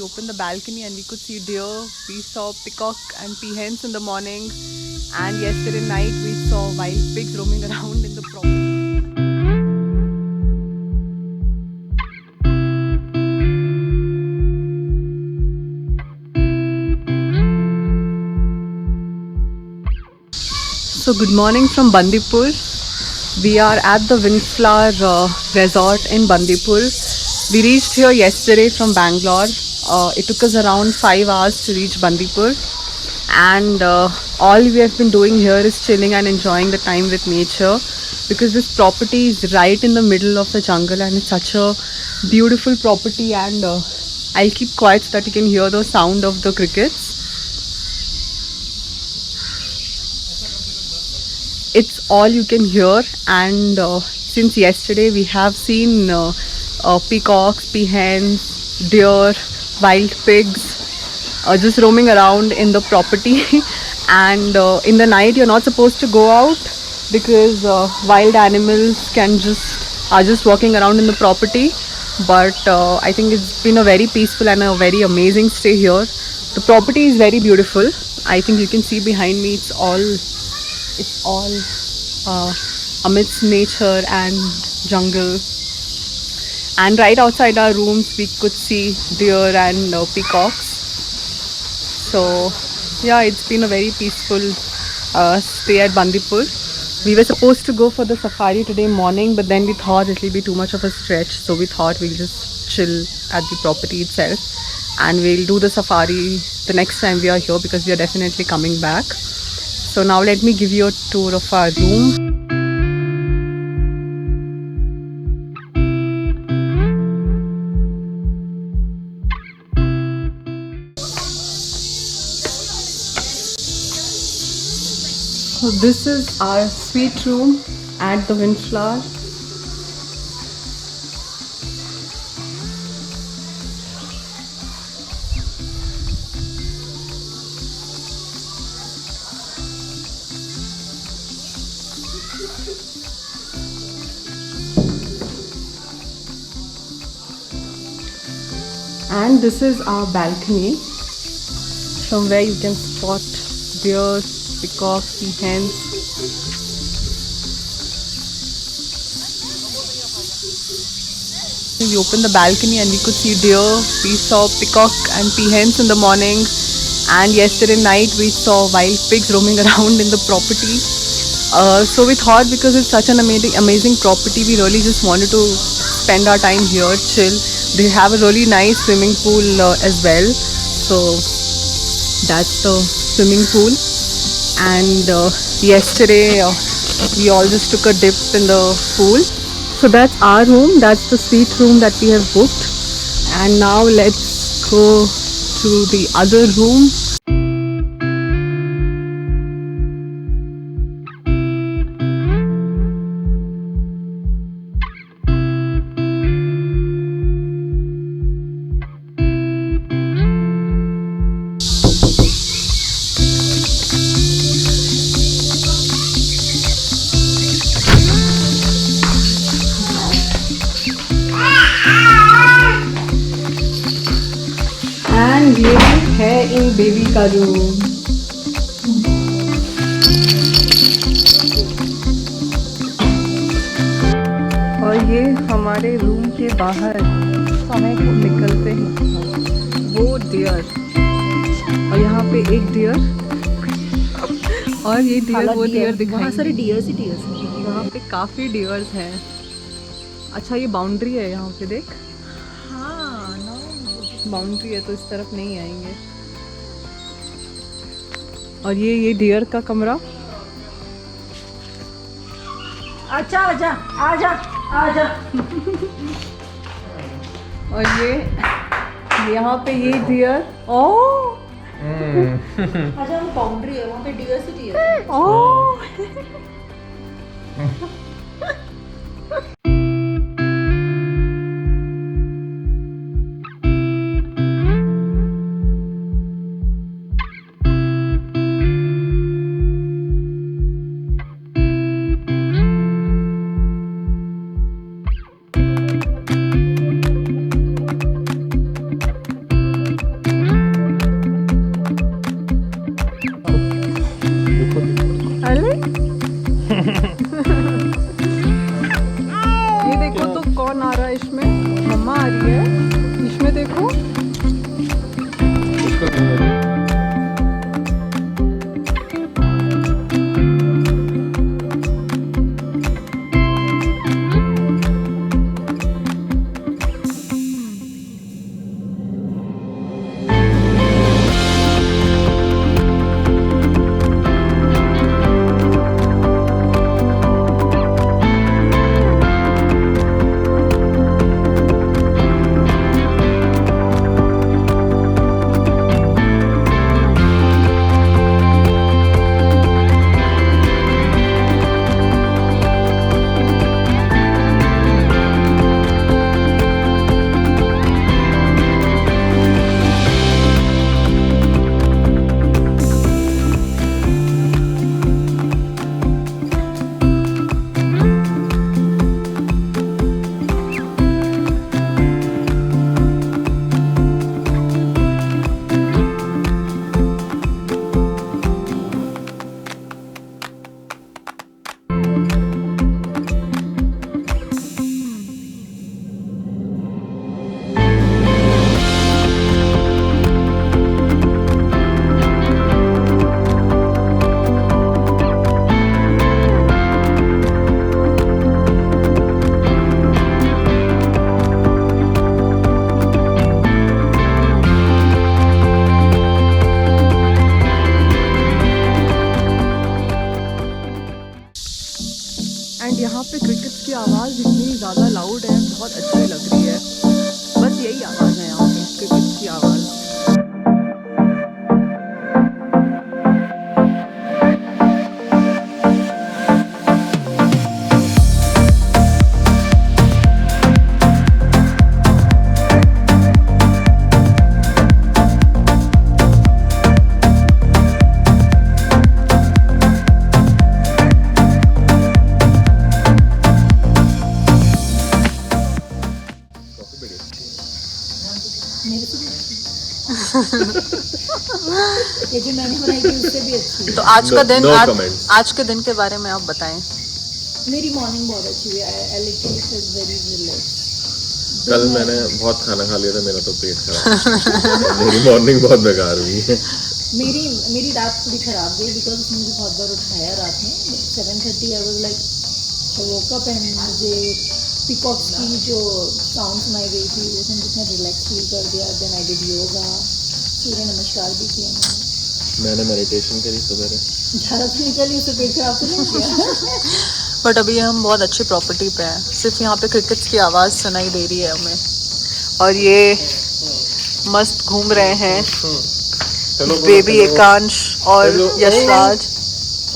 opened the balcony and we could see deer. We saw peacock and peahens in the morning, and yesterday night we saw wild pigs roaming around in the property. So good morning from Bandipur. We are at the Windflower resort in Bandipur. We reached here yesterday from Bangalore. It took us around 5 hours to reach Bandipur, and all we have been doing here is chilling and enjoying the time with nature, because this property is right in the middle of the jungle and it's such a beautiful property. And I'll keep quiet so that you can hear the sound of the crickets. It's all you can hear, and since yesterday we have seen peacocks, peahens, deer, wild pigs just roaming around in the property. And in the night you're not supposed to go out, because wild animals are just walking around in the property. But I think it's been a very peaceful and a very amazing stay here. The property is very beautiful. I think you can see behind me, it's all amidst nature and jungle. And right outside our rooms we could see deer and peacocks. So yeah, it's been a very peaceful stay at Bandipur. We were supposed to go for the safari today morning, but then we thought it will be too much of a stretch, so we thought we'll just chill at the property itself, and we'll do the safari the next time we are here, because we are definitely coming back. So now let me give you a tour of our room. So this is our suite room at the Windflower. And this is our balcony, from where you can spot deer, peacocks, peahens. We opened the balcony and we could see deer. We saw peacock and peahens in the morning, and yesterday night we saw wild pigs roaming around in the property. So we thought, because it's such an amazing property, we really just wanted to spend our time here, chill. They have a really nice swimming pool as well. So that's the swimming pool. And yesterday we all just took a dip in the pool. So that's our room. That's the suite room that we have booked. And now let's go to the other room. And ये है in baby का room. और ये हमारे room के बाहर समय निकलते हैं वो डियर, और यहाँ पे एक डियर, और ये डियर वो डियर दिखाई. बहुत सारे डियर्स ही डियर्स हैं यहाँ पे, काफ़ी डियर्स हैं. अच्छा ये बाउंड्री है यहाँ पे, देख. हाँ बाउंड्री है तो इस तरफ नहीं आएंगे. और ये डियर का कमरा. अच्छा आजा आजा आजा. और ये यहाँ पे ये डियर. ओह अच्छा वो बाउंड्री है, वहाँ पे डियर से डियर. ओह ये जो मैंने बनाई थी उससे भी अच्छी है। तो आज का दिन No comments. आज के दिन के बारे में आप बताएं। मेरी मॉर्निंग बहुत अच्छी हुई। I literally feel very relax. कल मैंने बहुत खाना खा लिया था, मेरा तो पेट खराब। मेरी मॉर्निंग बहुत बेकार हुई है। मेरी रात थोड़ी खराब गई बिकॉज उसने मुझे बहुत बार उठाया रात में 7:30 I was like woke up and मुझे पीकॉक्स की जो साउंड सुनाई गई थी उसने जितना रिलैक्स फील कर दिया। देन आई डिड योगा, सूर्य नमस्कार भी किया मैंने मेडिटेशन करी सवेरे। ज़्यादा तो निकली उससे पेट खराब तो नहीं किया। बट अभी हम बहुत अच्छी प्रॉपर्टी पे हैं, सिर्फ यहाँ पे क्रिकेट्स की आवाज़ सुनाई दे रही है हमें, और ये मस्त घूम रहे हैं बेबी एकांश और यशराज।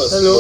हेलो।